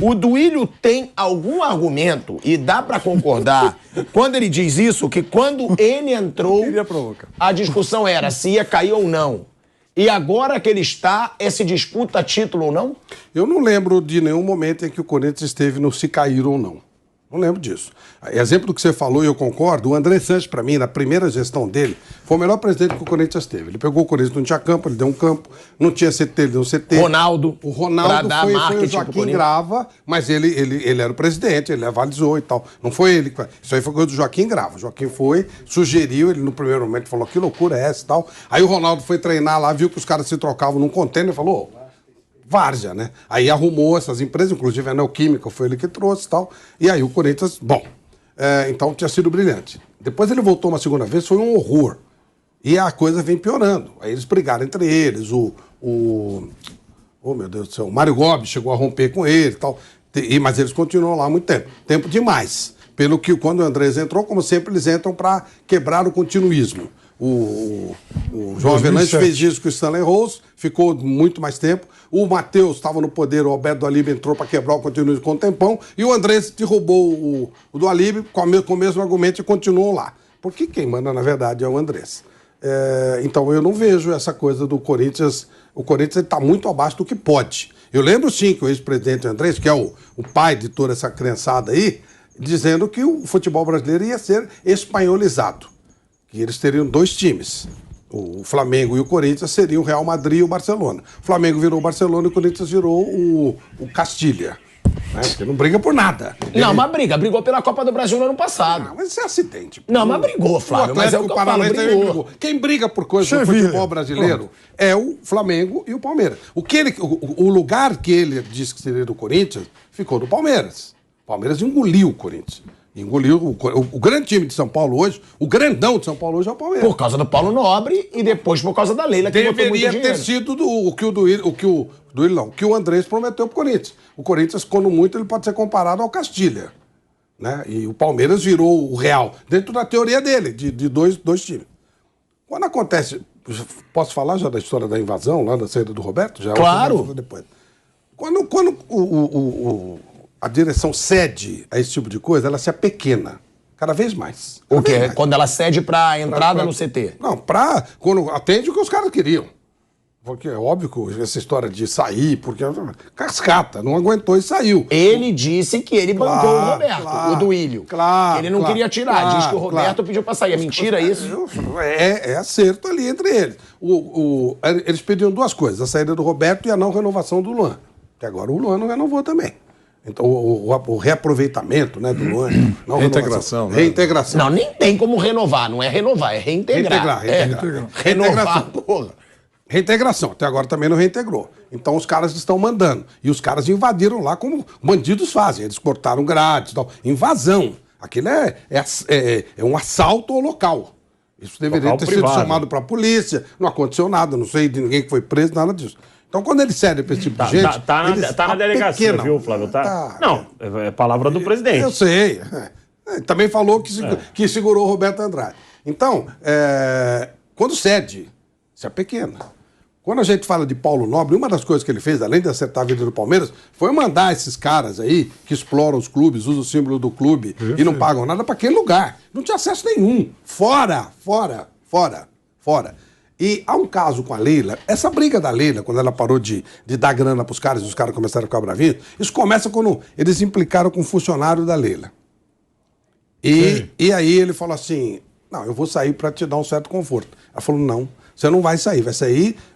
O Duílio tem algum argumento, e dá pra concordar, quando ele diz isso, que quando ele entrou, a discussão era se ia cair ou não. E agora que ele está, se disputa título ou não? Eu não lembro de nenhum momento em que o Corinthians esteve no se cair ou não. Não lembro disso. Exemplo do que você falou, e eu concordo, o André Sanches, para mim, na primeira gestão dele, foi o melhor presidente que o Corinthians teve. Ele pegou o Corinthians, não tinha campo, ele deu um campo, não tinha CT, ele deu um CT. Ronaldo. O Ronaldo foi o Joaquim Grava, mas ele era o presidente, ele avalizou e tal. Não foi ele. Isso aí foi coisa do Joaquim Grava. O Joaquim foi, sugeriu, ele no primeiro momento falou, que loucura é essa e tal. Aí o Ronaldo foi treinar lá, viu que os caras se trocavam num contêiner e falou... Várzea, né? Aí arrumou essas empresas, inclusive a Neoquímica foi ele que trouxe e tal. E aí o Corinthians, então tinha sido brilhante. Depois ele voltou uma segunda vez, foi um horror. E a coisa vem piorando. Aí eles brigaram entre eles, oh meu Deus do céu, o Mário Gomes chegou a romper com ele e tal. Mas eles continuam lá há muito tempo. Tempo demais. Pelo que quando o Andrés entrou, como sempre, eles entram para quebrar o continuismo. O João Avelange fez isso com o Stanley Rose, ficou muito mais tempo. O Matheus estava no poder, o Alberto do Alibe entrou para quebrar o continuismo com o tempão. E o Andrés derrubou o do Alibe com o mesmo argumento e continuou lá. Porque quem manda, na verdade, é o Andrés. Então eu não vejo essa coisa do Corinthians. O Corinthians está muito abaixo do que pode. Eu lembro sim que o ex-presidente Andrés, que é o pai de toda essa criançada aí, dizendo que o futebol brasileiro ia ser espanholizado. Que eles teriam 2 times. O Flamengo e o Corinthians seriam o Real Madrid e o Barcelona. O Flamengo virou o Barcelona e o Corinthians virou o Castilha. Né? Porque não briga por nada. Não, mas brigou pela Copa do Brasil no ano passado. Mas isso é acidente. Não, mas brigou, Flávio. Mas é o que eu falo, brigou. Quem briga por coisas no futebol brasileiro é o Flamengo e o Palmeiras. O lugar que ele disse que seria do Corinthians ficou do Palmeiras. O Palmeiras engoliu o Corinthians. Engoliu o grande time de São Paulo hoje, o grandão de São Paulo hoje é o Palmeiras. Por causa do Paulo Nobre e depois por causa da Leila, que botou muito dinheiro. Deveria ter sido o que o Andrés prometeu pro Corinthians. O Corinthians, quando muito, ele pode ser comparado ao Castilha. Né? E o Palmeiras virou o Real, dentro da teoria dele, de dois times. Quando acontece... Posso falar já da história da invasão, lá da saída do Roberto? Já claro! Depois. Quando a direção cede a esse tipo de coisa, ela se apequena cada vez mais. O quê? Quando ela cede pra entrada no CT? Não, quando atende o que os caras queriam. Porque é óbvio que essa história de sair, porque cascata, não aguentou e saiu. Ele disse que ele bancou o Roberto, o Duílio. Claro. Ele não queria tirar, diz que o Roberto pediu pra sair. É mentira isso? É acerto ali entre eles. Eles pediam 2 coisas, a saída do Roberto e a não renovação do Luan. Que agora o Luan não renovou também. Então, o reaproveitamento, né, do Luan. Reintegração. Né? Reintegração. Não, nem tem como renovar. Não é renovar, é reintegrar. Renovar, porra. Reintegração. Até agora também não reintegrou. Então, os caras estão mandando. E os caras invadiram lá como bandidos fazem. Eles cortaram grades e tal. Invasão. Aquilo é um assalto ao local. Isso deveria ter sido chamado para a polícia. Não aconteceu nada. Não sei de ninguém que foi preso, nada disso. Então, quando eles cedem para esse tipo de gente... Tá na delegacia, viu, Flávio? Não, é palavra do presidente. Eu sei. Também falou que segurou o Roberto Andrade. Então, quando cede, se apequena. Quando a gente fala de Paulo Nobre, uma das coisas que ele fez, além de acertar a vida do Palmeiras, foi mandar esses caras aí, que exploram os clubes, usam o símbolo do clube e não pagam nada, para aquele lugar. Não tinha acesso nenhum. Fora. E há um caso com a Leila, essa briga da Leila, quando ela parou de dar grana para os caras e os caras começaram a ficar bravinhos, isso começa quando eles implicaram com um funcionário da Leila. E aí ele falou assim, não, eu vou sair para te dar um certo conforto. Ela falou, não, você não vai sair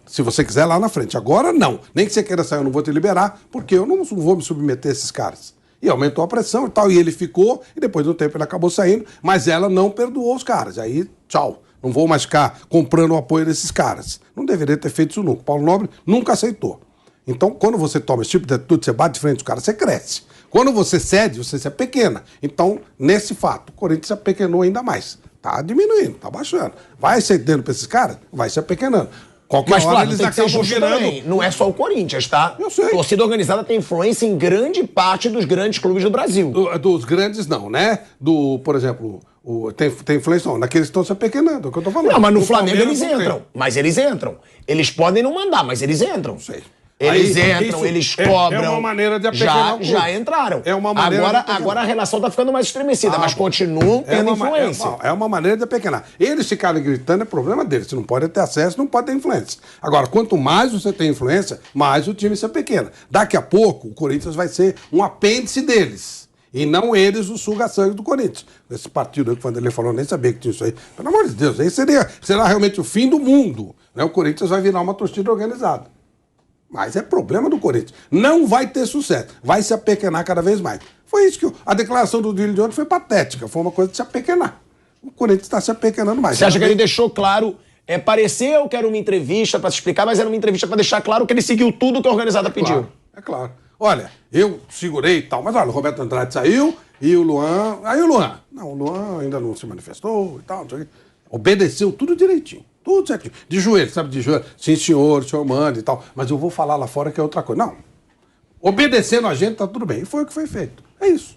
se você quiser lá na frente. Agora não, nem que você queira sair, eu não vou te liberar, porque eu não vou me submeter a esses caras. E aumentou a pressão e tal, e ele ficou, e depois do tempo ele acabou saindo, mas ela não perdoou os caras. Aí, tchau. Não vou mais ficar comprando o apoio desses caras. Não deveria ter feito isso nunca. O Paulo Nobre nunca aceitou. Então, quando você toma esse tipo de atitude, você bate de frente dos caras, você cresce. Quando você cede, você se apequena. Então, nesse fato, o Corinthians se apequenou ainda mais. Tá diminuindo, tá baixando. Vai cedendo para esses caras, vai se apequenando. Mas, Flávio, tem que ser justo também. Não é só o Corinthians, tá? Eu sei. A torcida organizada tem influência em grande parte dos grandes clubes do Brasil. Dos grandes, não, né? Por exemplo... Tem influência, não. Naqueles estão se apequenando, é o que eu tô falando. Não, mas no Flamengo eles entram. Mas eles entram. Eles podem não mandar, mas eles entram. Não sei. Eles entram, eles cobram. É uma maneira de apequenar o clube. Já entraram. É uma maneira agora a relação está ficando mais estremecida, mas continuam tendo influência. É uma maneira de apequenar. Eles ficarem gritando é problema deles. Você não pode ter acesso, não pode ter influência. Agora, quanto mais você tem influência, mais o time se apequena. Daqui a pouco, o Corinthians vai ser um apêndice deles. E não eles o suga-sangue do Corinthians. Esse partido aí que o Vanderlei falou, nem sabia que tinha isso aí. Pelo amor de Deus, aí será realmente o fim do mundo. Né? O Corinthians vai virar uma torcida organizada. Mas é problema do Corinthians. Não vai ter sucesso. Vai se apequenar cada vez mais. Foi isso que a declaração do Duílio de ontem foi patética. Foi uma coisa de se apequenar. O Corinthians está se apequenando mais. Você acha que ele deixou claro... pareceu que era uma entrevista para se explicar, mas era uma entrevista para deixar claro que ele seguiu tudo que a organizada pediu. É claro. Olha, eu segurei e tal, mas olha, o Roberto Andrade saiu e o Luan... Aí o Luan... Não, o Luan ainda não se manifestou e tal. Obedeceu tudo direitinho. Tudo certinho. De joelho, sabe? De joelho. Sim, senhor manda e tal. Mas eu vou falar lá fora que é outra coisa. Não. Obedecendo a gente, tá tudo bem. E foi o que foi feito. É isso.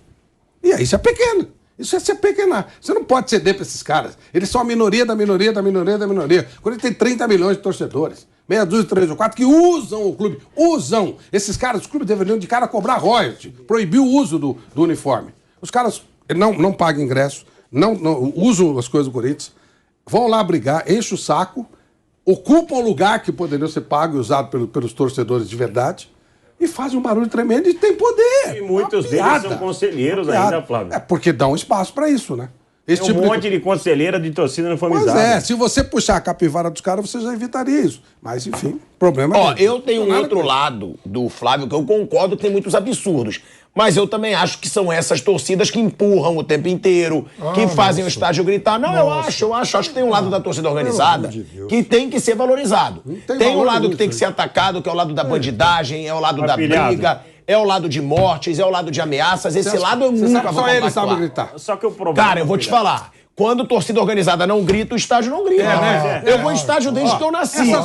E aí se apequena. Isso é se apequenar. Você não pode ceder para esses caras. Eles são a minoria da minoria da minoria da minoria. Quando ele tem 30 milhões de torcedores, meia dúzia, 3 ou 4, que usam o clube. Usam. Esses caras, os clubes deveriam de cara cobrar royalty. Proibir o uso do uniforme. Os caras não pagam ingresso, não usam as coisas do Corinthians. Vão lá brigar, enchem o saco, ocupam o lugar que poderia ser pago e usado pelos torcedores de verdade e fazem um barulho tremendo e tem poder. E muitos deles são conselheiros ainda, Flávio. É porque dão espaço para isso, né? Esse tipo monte de conselheira de torcida uniformizada. Pois é, se você puxar a capivara dos caras, você já evitaria isso. Mas, enfim, problema é eu tenho um outro lado do Flávio que eu concordo que tem muitos absurdos. Mas eu também acho que são essas torcidas que empurram o tempo inteiro, que fazem o estádio gritar. Não, eu acho que tem um lado da torcida organizada que tem que ser valorizado. Tem um lado que tem que ser atacado, que é o lado da bandidagem, é o lado da briga, é o lado de mortes, é o lado de ameaças. Esse lado eu nunca vou compactuar. Só ele sabe gritar. Só que o problema... Cara, eu vou te falar. Quando torcida organizada não grita, o estádio não grita. Eu vou em estádio desde que eu nasci. Essas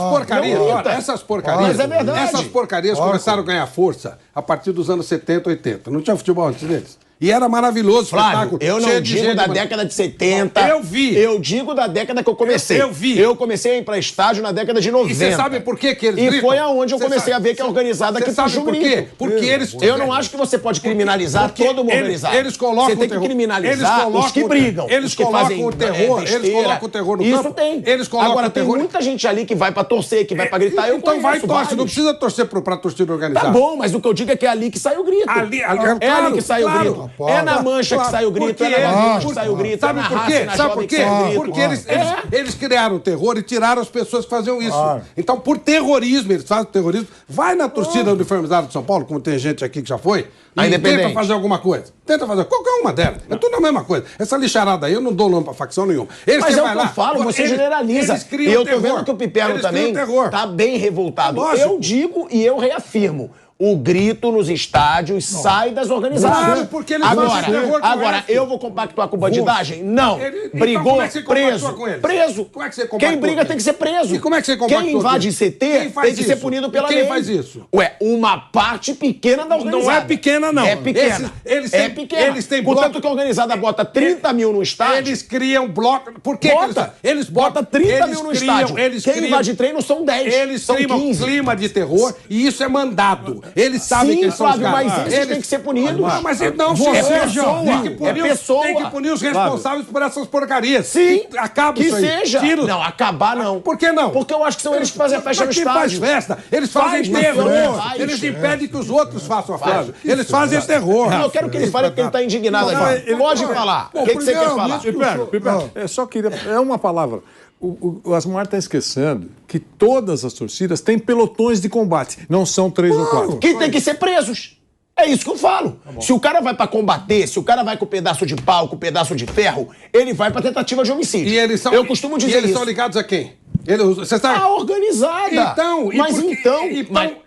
porcarias. Mas é verdade. Essas porcarias começaram a ganhar força a partir dos anos 70, 80. Não tinha futebol antes deles? E era maravilhoso. Flávio, eu não digo da década de 70. Eu vi. Eu digo da década que eu comecei. Eu vi. Eu comecei a ir pra estádio na década de 90. E você sabe por que eles gritam? E foi aonde eu comecei a ver que a organizada que puxa o grito. Por quê? Porque eles... Eu não acho que você pode criminalizar todo mundo organizado. Eles colocam você tem que criminalizar os que brigam. Eles colocam o terror. Eles colocam o terror no campo. Isso tem. Eles colocam agora, tem muita gente ali que vai pra torcer, que vai pra gritar. Então vai e torce. Não precisa torcer pra torcida organizada. Tá bom, mas o que eu digo é que é ali que sai o grito. É ali que sai o grito. É na mancha que sai o grito, é na mancha que sai o grito. Sabe por quê? Sabe por quê? Porque eles criaram o terror e tiraram as pessoas que faziam isso. Então, por terrorismo, eles fazem terrorismo. Vai na torcida uniformizada de São Paulo, como tem gente aqui que já foi, e tenta fazer alguma coisa. Tenta fazer qualquer uma delas. É tudo a mesma coisa. Essa lixarada aí, eu não dou nome pra facção nenhuma. Mas é o que eu falo, você generaliza. E eu tô vendo que o Piperno também tá bem revoltado. Eu digo e eu reafirmo. O grito nos estádios sai das organizações. Claro, porque eles agora eu vou compactuar com bandidagem? Não. Brigou, preso. Preso. Como é que você compactua? Quem briga tem que ser preso. E como é que você compactua? Quem invade CT tem que ser punido pela lei. Quem faz isso? Ué, uma parte pequena da organizada. Não é pequena, não. É pequena. É pequena. Eles têm portanto que a organizada bota 30 mil no estádio. Eles criam bloco. Por que eles botam 30 mil no estádio. Quem invade treino são 10. Eles criam um clima de terror e isso é mandado. Eles sabem que eles são os caras. Mas eles têm que ser punidos. Mas não, tem que punir os responsáveis por essas porcarias. Sim, acaba isso aí. Seja. Não, acabar não. Por que não? Porque eu acho que são eles que fazem a festa no estádio. Faz festa. Eles fazem terror. Eles impedem que os outros façam a festa. Eles fazem terror. Eu quero que ele fale porque ele está indignado ali. Pode falar. O que você quer falar? Só queria... É uma palavra... O Asmar está esquecendo que todas as torcidas têm pelotões de combate. Não são 3 ou 4. Que tem que ser presos. É isso que eu falo. Se o cara vai pra combater, se o cara vai com pedaço de pau, com pedaço de ferro, ele vai pra tentativa de homicídio. Eu costumo dizer isso. E eles são ligados a quem? Você sabe? A organizada. Mas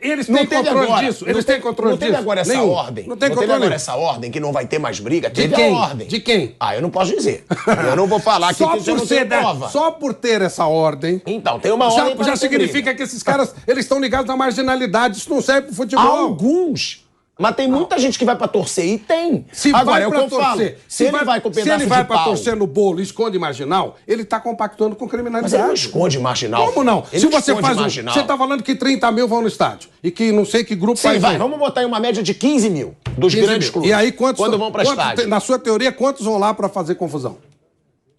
eles têm controle disso. Eles têm controle disso. Não teve agora essa ordem. Não teve agora essa ordem que não vai ter mais briga. Teve a ordem. De quem? Eu não posso dizer. Eu não vou falar aqui que eu não tenho prova. Só por ter essa ordem. Então, tem uma ordem. Já significa que esses caras, eles estão ligados à marginalidade. Isso não serve pro futebol. Alguns. Mas tem muita gente que vai pra torcer e tem. Se Agora, vai é o que pra eu falo. torcer, Se ele vai com o pedaço se ele vai de pra pau... torcer no bolo e esconde marginal, ele tá compactuando com Mas criminalidade. ele não esconde marginal. Como não? Ele Se não você esconde faz marginal. Você tá falando que 30 mil vão no estádio e que não sei que grupo Sim, vai. um. Vamos botar aí uma média de 15 mil dos 15 grandes mil. clubes. E aí quantos Quando vão pra estádio? Na sua teoria, quantos vão lá pra fazer confusão?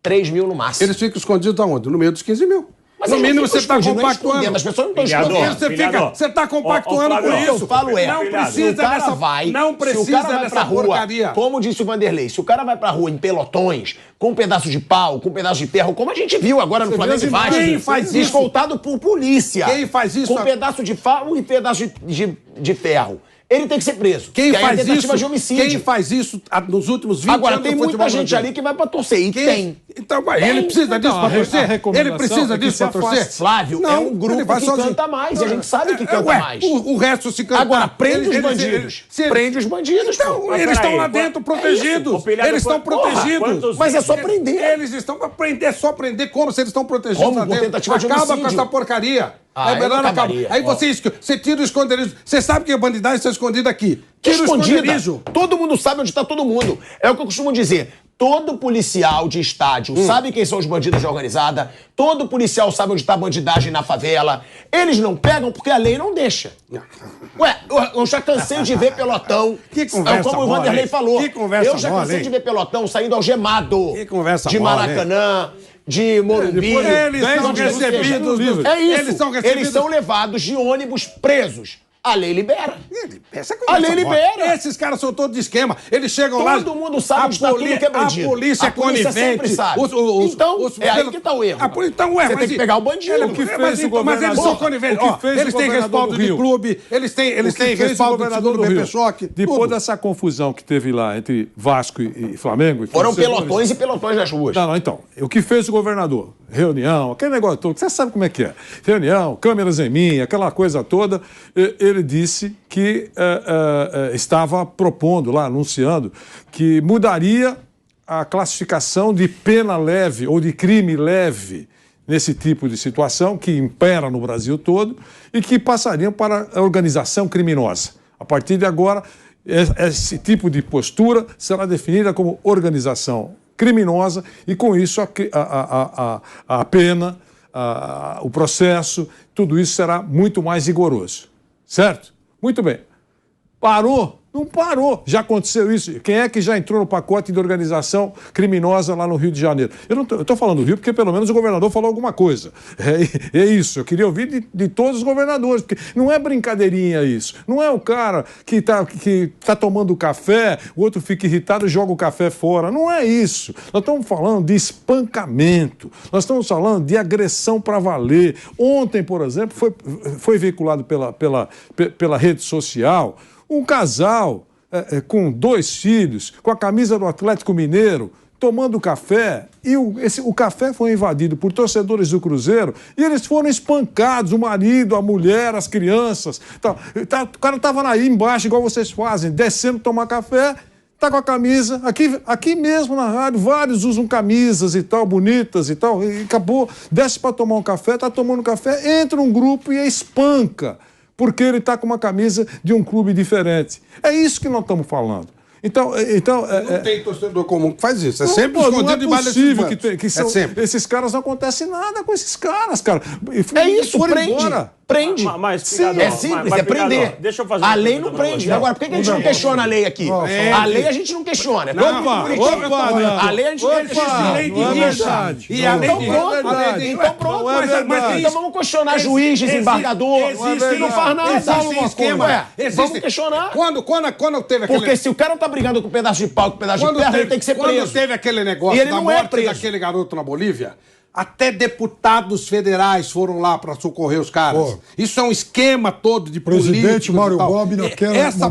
3 mil no máximo. Eles ficam escondidos aonde? No meio dos 15 mil. Mas no eles mínimo não você ficam está escondidos, não é compactuando. escondendo, as pessoas não estão Pilhador, escondendo. Você está compactuando com Flávio, isso. O que eu falo é, não se o precisa cara dessa, vai, não se precisa o cara vai dessa pra rua, porcaria. como disse o Vanderlei, se o cara vai pra rua em pelotões, com um pedaço de pau, com um pedaço de ferro, como a gente viu agora no Flamengo e Vasco, Quem faz isso? escoltado por polícia. Quem faz isso? Com um pedaço de pau e pedaço de ferro. Ele tem que ser preso. Quem que aí é faz tentativa isso? de homicídio. Quem faz isso nos últimos 20 Agora, anos tem do muita futebol gente brasileiro? ali que vai pra torcer. E tem. Então, mas ele precisa disso pra torcer? Ele precisa disso pra torcer? Flávio, é um grupo que canta mais. E a gente sabe que canta mais. O resto se canta. Agora, prende os bandidos. Prende os bandidos. Então, pô. eles estão lá dentro protegidos. Eles estão protegidos. Mas é só prender. Eles estão pra prender. É só prender como se eles estão protegidos Como? lá Com dentro. tentativa de Acaba com homicídio. essa porcaria. Ah, é melhor eu não acabar. acabaria. Aí você tira o esconderijo. Você sabe que a bandidagem está escondida aqui. Tira o Escondida. esconderijo. Todo mundo sabe onde está todo mundo. É o que eu costumo dizer. Todo policial de estádio sabe quem são os bandidos de organizada. Todo policial sabe onde está a bandidagem na favela. Eles não pegam porque a lei não deixa. Ué, eu já cansei de ver pelotão. Que conversa como o mole, Vanderlei hein? falou. Que conversa eu já cansei mole, hein? de ver pelotão saindo algemado. Que conversa de mole, Maracanã, de Morumbi. Eles são de onde recebidos. seja. É isso. Eles são recebidos. Eles são levados de ônibus presos. A lei libera. Essa A lei libera. Esses caras são todos de esquema. Eles chegam lá. Todo mundo sabe onde está tudo que é bandido. A polícia é conivente. sempre sabe. Então, é aí que está o erro. Então, ué, você tem que pegar o bandido. O que fez o governador? Mas eles são coniventes. O que fez Eles o têm governador respaldo do de Rio? clube, eles têm respaldo de segundo BP Choque. Depois dessa confusão que teve lá entre Vasco e Flamengo... Foram pelotões e pelotões nas ruas. Não, então, o que fez o governador? Reunião, aquele negócio todo, você sabe como é que é. Reunião, câmeras em mim, aquela coisa toda. Ele disse que estava propondo lá, anunciando, que mudaria a classificação de pena leve ou de crime leve nesse tipo de situação que impera no Brasil todo e que passariam para a organização criminosa. A partir de agora, esse tipo de postura será definida como organização criminosa e, com isso, a pena, o processo, tudo isso será muito mais rigoroso. Certo? Muito bem. Parou? Não parou. Já aconteceu isso. Quem é que já entrou no pacote de organização criminosa lá no Rio de Janeiro? Eu estou falando do Rio porque pelo menos o governador falou alguma coisa. É isso. Eu queria ouvir de todos os governadores, porque não é brincadeirinha isso. Não é o cara que tá tomando café, o outro fica irritado e joga o café fora. Não é isso. Nós estamos falando de espancamento. Nós estamos falando de agressão para valer. Ontem, por exemplo, foi veiculado pela rede social um casal com 2 filhos, com a camisa do Atlético Mineiro, tomando café, e o café foi invadido por torcedores do Cruzeiro, e eles foram espancados, o marido, a mulher, as crianças. O cara estava aí embaixo, igual vocês fazem, descendo tomar café, tá com a camisa, aqui mesmo na rádio, vários usam camisas e tal, bonitas e tal, e acabou, desce para tomar um café, tá tomando café, entra um grupo e espanca, porque ele está com uma camisa de um clube diferente. É isso que nós estamos falando. Então, não tem torcedor comum que faz isso. É sempre escondido debaixo desses bancos. Esses caras, não acontece nada com esses caras, cara. É isso, prende. Embora. Prende. Mas, sim, é simples, é prender. Deixa eu fazer a lei não prende. Agora, por que a gente não questiona a lei aqui? A lei a gente não questiona. A lei a gente não questiona. Lei de rixa. E a lei de Então pronto. Então vamos questionar juiz, desembargador, que não faz nada. Existe esquema. Vamos questionar. Quando teve aquele... Porque se o cara tá brigando com um pedaço de pau, com um pedaço de ferro, ele tem que ser preso. Quando teve aquele negócio da morte daquele garoto na Bolívia, até deputados federais foram lá para socorrer os caras. Pô. Isso é um esquema todo de presidente Mário Bob naquela essa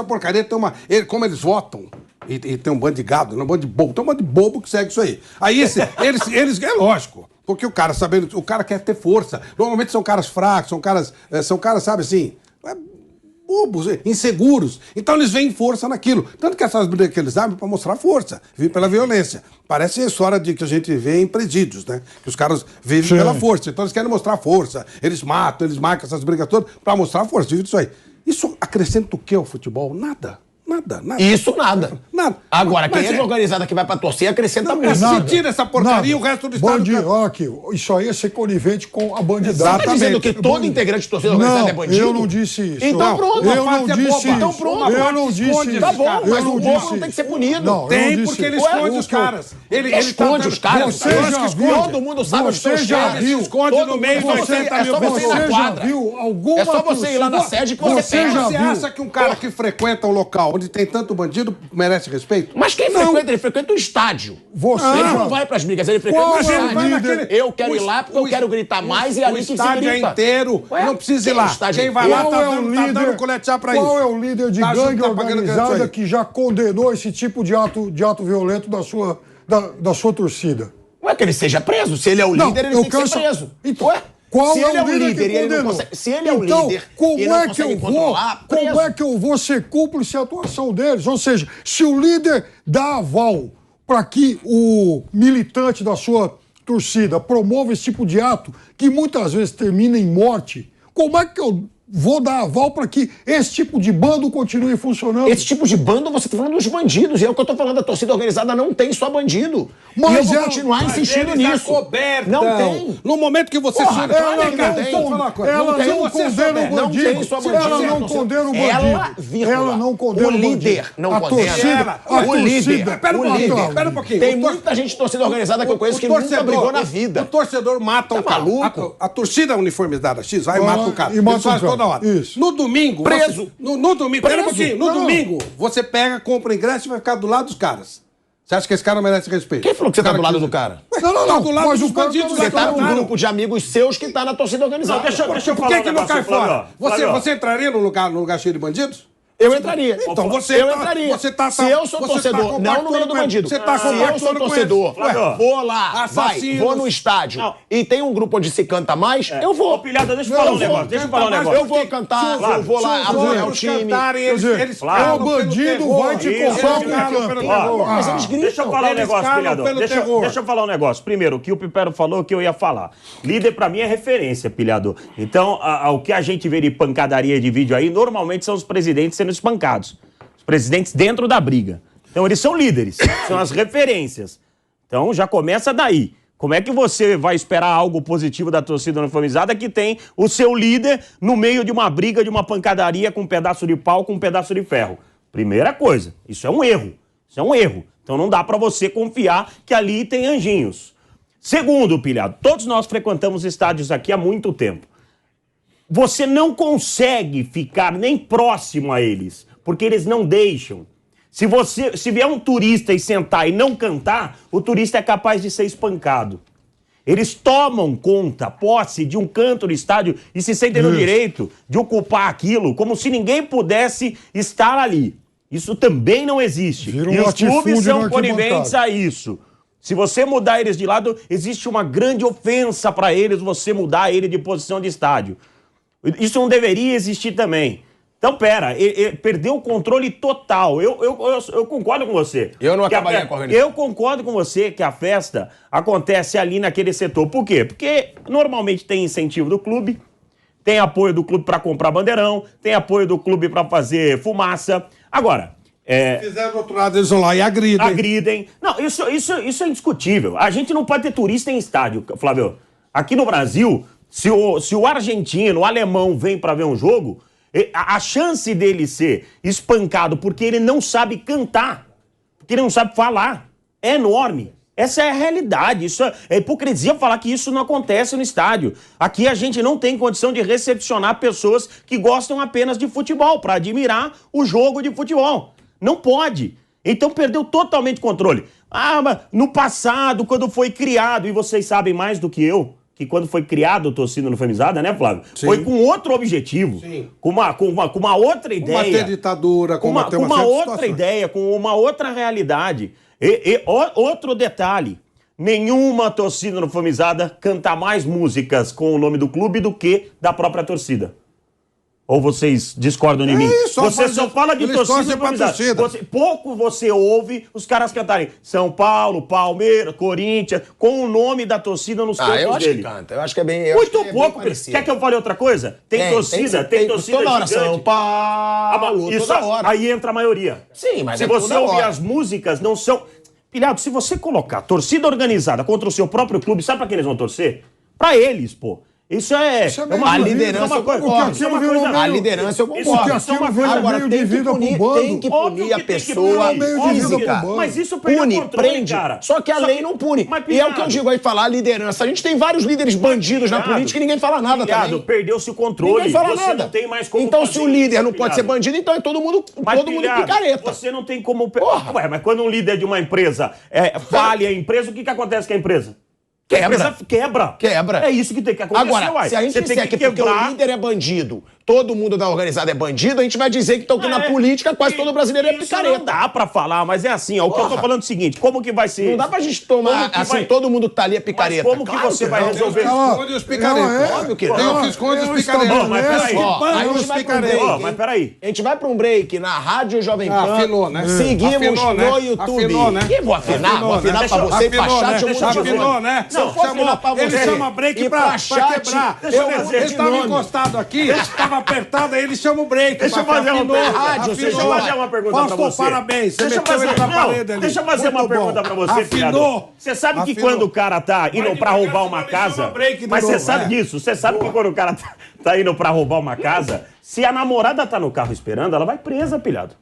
porcaria tem uma... Como eles votam, e tem um bando de gado, um bando de bobo. Tem um bando de bobo que segue isso aí. Aí eles é lógico. Porque o cara quer ter força. Normalmente são caras fracos, são caras, sabe assim... bobos, inseguros. Então eles veem força naquilo. Tanto que essas brigas que eles abrem para mostrar força, vir pela violência. Parece a história que a gente vê em presídios, né? Que os caras vivem pela força. Então eles querem mostrar força. Eles matam, eles marcam essas brigas todas para mostrar força. Vive isso aí. Isso acrescenta o que ao futebol? Nada. Nada. Isso nada. Nada. Agora, quem é organizada que vai pra torcer acrescenta muito. Se tira essa porcaria, o resto do estado... Isso aí é ser conivente com a bandidagem. Você tá dizendo que todo integrante de torcida organizada é bandido? Eu não disse isso. Então pronto. Eu não disse isso. Então pronto. Eu não disse isso. Tá bom, mas o povo não tem que ser punido. Não, tem, porque ele esconde os caras. Ele esconde os caras. Você já viu? Todo mundo sabe os seus caras. Ele esconde no meio de 80 mil pessoas. Você já viu alguma... É só você ir lá na sede que você pega. Você acha que um cara que frequenta um local onde tem tanto bandido merece respeito? Mas quem frequenta? Ele frequenta o estádio. Ele não vai pras brigas, ele frequenta o estádio. Eu quero ir lá porque eu quero gritar mais e ali que se grita. O estádio é inteiro, não precisa ir lá. Quem vai lá tá dando coletear pra isso. Qual é o líder de gangue organizada que já condenou esse tipo de ato violento da sua torcida? Ué, que ele seja preso. Se ele é o líder, ele tem que ser preso. Então, se ele é o líder e ele não consegue... Se ele é o líder e não consegue controlar, preso. Como é que eu vou ser cúmplice da atuação deles? Ou seja, se o líder dá aval para que o militante da sua torcida promova esse tipo de ato, que muitas vezes termina em morte, como é que eu vou dar aval para que esse tipo de bando continue funcionando? Esse tipo de bando, você está falando dos bandidos. E é o que eu estou falando, a torcida organizada não tem só bandido. Mas e eu vou continuar insistindo nisso. Não tem. No momento que você... Ela não condena o bandido. Ela não condena o bandido. Ela não condena o bandido. O líder não condena. O líder. Pera um pouquinho. Tem muita gente de torcida organizada que eu conheço que nunca brigou na vida. O torcedor mata um cara. A torcida uniformizada X vai e mata o cara. E mata o cara. Isso. No domingo... Preso. No domingo... Pera um pouquinho. No domingo, você pega, compra o ingresso e vai ficar do lado dos caras. Você acha que esse cara merece respeito? Quem falou que você tá do lado do cara? Não. Do lado dos bandidos. Você tá num grupo de amigos seus que tá na torcida organizada. Deixa eu falar. Por que não cai fora? Você entraria num lugar cheio de bandidos? Eu entraria. Então eu entraria. Se eu sou torcedor, não no meio do bandido. Se eu sou torcedor, vou lá, vou no estádio e tem um grupo onde se canta mais, eu vou. Pilhada, deixa eu falar um negócio. Eu vou cantar, eu vou lá apoiar o time. O bandido vai te comprar Mas eles gritam. Deixa eu falar um negócio, Pilhador. Deixa eu falar um negócio. Primeiro, o que o Pipero falou que eu ia falar. Líder pra mim é referência, Pilhador. Então, o que a gente vê de pancadaria de vídeo aí, normalmente são os presidentes sendo espancados. Os presidentes dentro da briga. Então eles são líderes, são as referências. Então já começa daí. Como é que você vai esperar algo positivo da torcida uniformizada que tem o seu líder no meio de uma briga, de uma pancadaria com um pedaço de pau, com um pedaço de ferro? Primeira coisa, isso é um erro. Isso é um erro. Então não dá pra você confiar que ali tem anjinhos. Segundo, Pilhado, todos nós frequentamos estádios aqui há muito tempo. Você não consegue ficar nem próximo a eles, porque eles não deixam. Se vier um turista e sentar e não cantar, o turista é capaz de ser espancado. Eles tomam posse de um canto do estádio e se sentem no direito de ocupar aquilo, como se ninguém pudesse estar ali. Isso também não existe. E os clubes são coniventes a isso. Se você mudar eles de lado, existe uma grande ofensa para eles você mudar ele de posição de estádio. Isso não deveria existir também. Então, perdeu o controle total. Eu concordo com você. Eu não acabaria com a organização. Eu concordo com você que a festa acontece ali naquele setor. Por quê? Porque normalmente tem incentivo do clube, tem apoio do clube para comprar bandeirão, tem apoio do clube para fazer fumaça. Agora... Fizeram do outro lado, eles vão lá e agridem. Agridem. Não, isso é indiscutível. A gente não pode ter turista em estádio, Flávio. Aqui no Brasil... Se o argentino, o alemão vem para ver um jogo, a chance dele ser espancado porque ele não sabe cantar, porque ele não sabe falar, é enorme. Essa é a realidade. Isso é hipocrisia falar que isso não acontece no estádio. Aqui a gente não tem condição de recepcionar pessoas que gostam apenas de futebol, para admirar o jogo de futebol. Não pode. Então perdeu totalmente o controle. Mas no passado, quando foi criado, e vocês sabem mais do que eu, que quando foi criado a torcida uniformizada, né, Flávio? Sim. Foi com outro objetivo. Sim. Com uma outra ideia. Combater ditadura, combater uma outra ideia, com uma outra realidade. Outro detalhe, nenhuma torcida uniformizada canta mais músicas com o nome do clube do que da própria torcida. Ou vocês discordam de mim? Você só fala de torcida organizada. Pouco você ouve os caras cantarem São Paulo, Palmeiras, Corinthians, com o nome da torcida nos campos dele. Eu acho que canta. Eu acho que é bem... Muito pouco. Quer que eu fale outra coisa? Tem torcida toda hora, São Paulo, toda hora. Aí entra a maioria. Sim, mas se você ouvir as músicas, não são... Pilhado, se você colocar torcida organizada contra o seu próprio clube, sabe pra quem eles vão torcer? Pra eles, pô. Isso é a liderança, eu concordo. A liderança, eu concordo. Agora, tem que punir a pessoa física. Mas isso perde o controle, cara. Só que a lei não pune. E é o que eu digo aí, falar a liderança. A gente tem vários líderes bandidos na política e ninguém fala nada também. Perdeu-se o controle. Ninguém fala nada. Não tem mais como então, se o líder não pode ser bandido, então é todo mundo picareta. Você não tem como... Ué, mas quando um líder de uma empresa fale a empresa, o que acontece com a empresa? Quebra. É isso que tem que acontecer. Agora, se a gente disser que porque o líder é bandido, todo mundo da organizada é bandido, a gente vai dizer que na política quase todo brasileiro é picareta. Não dá pra falar, mas é assim, ó. O que eu tô falando é o seguinte, como que vai ser... Não dá pra gente tomar, assim, todo mundo que tá ali é picareta. Mas como que você vai resolver isso? Esconde os picaretas. Óbvio que não. Tem o que esconde os picaretas. Mas peraí. Mas peraí. A gente vai pra um break na Rádio Jovem Pan. Afinou, né? Seguimos no YouTube. Que vou afinar? Vou afinar pra você e pra chat. Afinou, né? Ele chama break pra quebrar. Ele estava encostado aqui, estava apertado, aí ele chama o break. Deixa eu fazer uma pergunta pra você. Parabéns, você meteu ele na parede ali. Deixa eu fazer uma pergunta pra você, Afinou. Você sabe que quando o cara tá indo pra roubar uma casa... Mas você sabe disso. Você sabe que quando o cara tá indo pra roubar uma casa, se a namorada tá no carro esperando, ela vai presa, pilhado.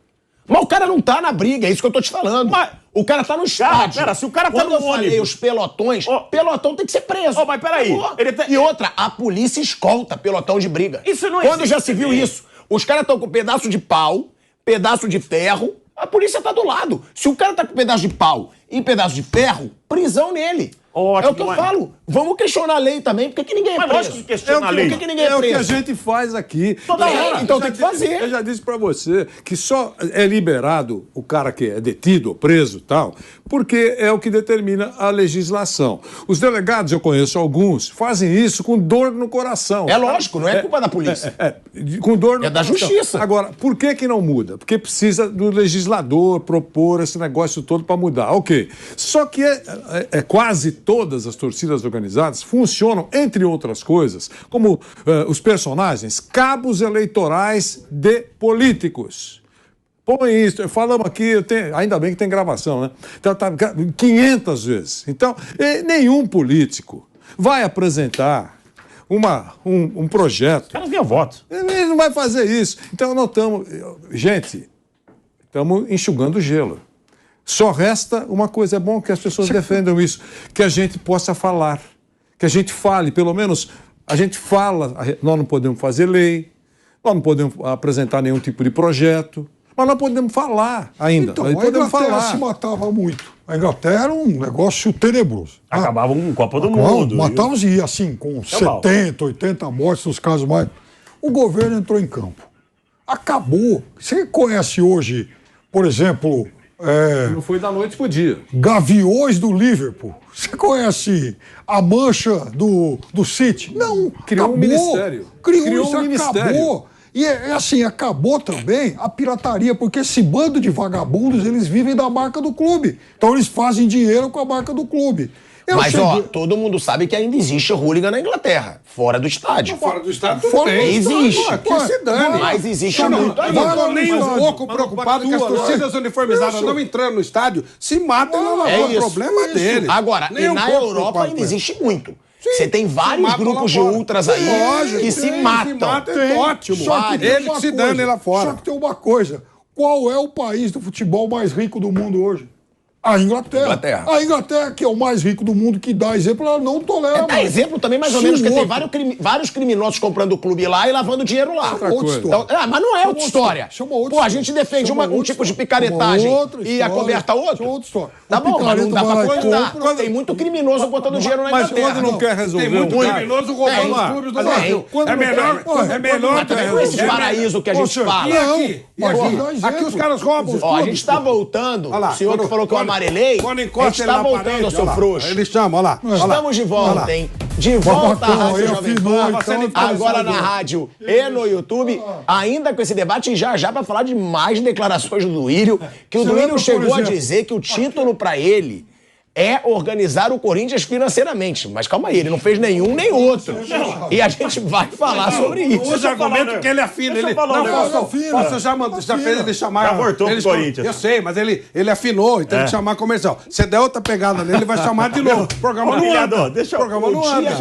Mas o cara não tá na briga, é isso que eu tô te falando. Mas o cara tá no estádio. Pera, se o cara tá no ônibus... Quando eu falei os pelotões, pelotão tem que ser preso. Mas peraí. E outra, a polícia escolta pelotão de briga. Isso não Quando já se viu isso? Os caras estão com pedaço de pau, pedaço de ferro, a polícia tá do lado. Se o cara tá com pedaço de pau e pedaço de ferro, prisão nele. Ótimo, é o que eu falo. Vamos questionar a lei também. Por que ninguém é preso? Lógico que questiona a lei. Por que ninguém é preso? É o que a gente faz aqui. Toda hora. Então tem que fazer. Eu já disse pra você que só é liberado o cara que é detido ou preso e tal, porque é o que determina a legislação. Os delegados, eu conheço alguns, fazem isso com dor no coração. É lógico, não é culpa da polícia. Com dor no coração. É da justiça. Agora, por que não muda? Porque precisa do legislador propor esse negócio todo para mudar. Ok. Só que quase todas as torcidas organizadas funcionam, entre outras coisas, como os personagens, cabos eleitorais de políticos. Põe isso, falamos aqui, ainda bem que tem gravação, né? Então, 500 vezes. Então, nenhum político vai apresentar um projeto. Os caras ganham voto. Ele não vai fazer isso. Então, nós estamos... Gente, estamos enxugando gelo. Só resta uma coisa, é bom que as pessoas defendam isso, que a gente possa falar, que a gente fale, pelo menos a gente fala, nós não podemos fazer lei, nós não podemos apresentar nenhum tipo de projeto, mas nós podemos falar ainda. Então, a Inglaterra se matava muito. A Inglaterra era um negócio tenebroso. Acabava com Copa do Mundo. Matava-se assim, com 70, 80 mortes nos casos mais. O governo entrou em campo. Acabou. Você conhece hoje, por exemplo... Não foi da noite pro dia. Gaviões do Liverpool. Você conhece a mancha do City? Não. Criou um ministério. Criou um ministério. Acabou. E assim, acabou também a pirataria, porque esse bando de vagabundos, eles vivem da marca do clube. Então eles fazem dinheiro com a marca do clube. Mas, todo mundo sabe que ainda existe hooligan na Inglaterra, fora do estádio. Fora do estádio, tudo bem. Existe. Que se dane. Mas existe muito ainda. Eu não tô nem um pouco preocupado que as torcidas uniformizadas não entrando no estádio se matem lá na rua. O problema deles. Agora, e na Europa ainda existe muito. Você tem vários grupos de ultras aí que se matam. Ótimo. Eles que se danem lá fora. Só que tem uma coisa. Qual é o país do futebol mais rico do mundo hoje? A Inglaterra. A Inglaterra, que é o mais rico do mundo, que dá exemplo, ela não tolera. Dá exemplo também, mais ou menos, porque tem vários criminosos comprando o clube lá e lavando dinheiro lá. Então, mas não é outra história. Pô, a gente defende um tipo de picaretagem e a coberta outra. Outra história. Tá bom, mas não dá pra contar. Tem muito criminoso botando dinheiro na Inglaterra. Mas quando não quer resolver... Tem muito criminoso roubando os clubes do Brasil. É melhor... Mas também não é esse paraíso que a gente fala. E aqui? Aqui os caras roubam os clubes. A gente tá voltando, o senhor que falou que eu amarelei, Quando a gente encosta ele tá na voltando parede, ao seu olha lá. frouxo. Ele chama, olha lá. Estamos de volta, hein? De volta à Babacão, Rádio aí Jovem afinou, Pan, então, agora na rádio e no YouTube, ainda com esse debate e já para falar de mais declarações do Duílio, que o Você Duílio lembra, chegou por a exemplo, dizer que o título para ele é organizar o Corinthians financeiramente. Mas calma aí, ele não fez nenhum nem outro. E a gente vai falar sobre isso. Os argumentos que ele afina. Deixa eu Ele... falar um Não, negócio. Posso já fez ele chamar... Já voltou pro ele Corinthians. Eu sei, mas ele afinou e tem que chamar comercial. Se der outra pegada nele, ele vai chamar de novo. O programa não anda. Deixa eu... O programa não anda.